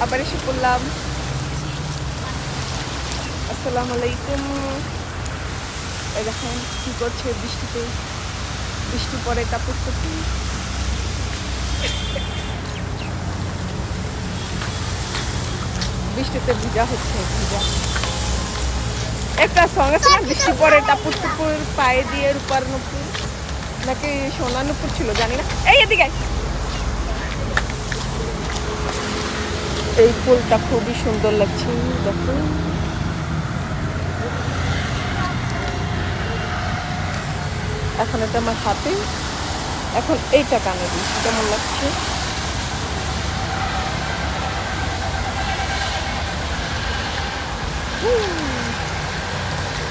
আবার এসে পড়লাম। আসসালামু আলাইকুম। এই দেখেন কি করছে বৃষ্টিতে, বৃষ্টি পরে কাপড় চোপড় বৃষ্টিতে ভিজা হচ্ছে, ভিজা। একটা সঙ্গে সঙ্গে বৃষ্টি পরে টাপুর টুপুর পায়ে দিয়ে রূপার নুপুর নাকি সোনা নুপুর ছিল জানি না। এই এদিকে এই ফুলটা খুবই সুন্দর লাগছে, দেখো। এখন এটা আমার হাতে, এখন এইটা কানে দিই, কেমন লাগছে।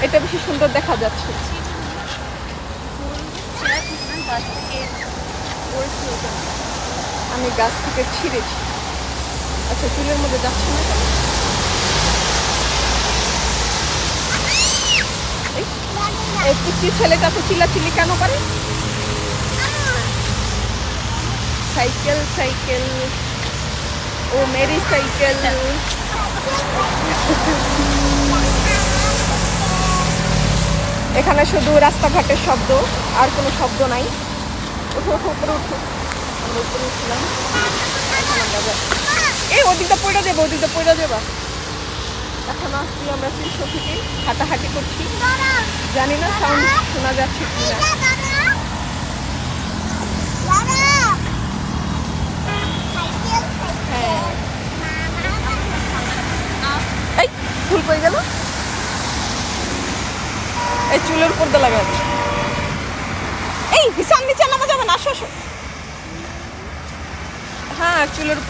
এটা বেশি সুন্দর দেখা যাচ্ছে। আমি গাছ থেকে ছিঁড়েছি। আচ্ছা, চুলের মধ্যে যাচ্ছে না কেন? এই পুচকি ছেলেটা তো চিল্লাচিল্লি কেন করে? সাইকেল সাইকেল, ও মেরি সাইকেল। এখানে শুধু রাস্তাঘাটের শব্দ, আর কোনো শব্দ নাই। ওঠো ওঠো, উপরে উঠো। আমরা উপরে উঠলাম। এই ওদিকটা পড়ে যাবো, ওদিকটা পড়ে যাবা। এখন আসছি আমরা তিনশো থেকে হাঁটাহাঁটি করছি। জানি না সাউন্ড শোনা যাচ্ছে কিনা। হ্যাঁ, এই ফুল কই গেল? এই চুলের উপর দিয়ে লাগাবে। এই বিছান নিচে নামা যাবে না, আসো আসো। হ্যাঁ, চুলের উপর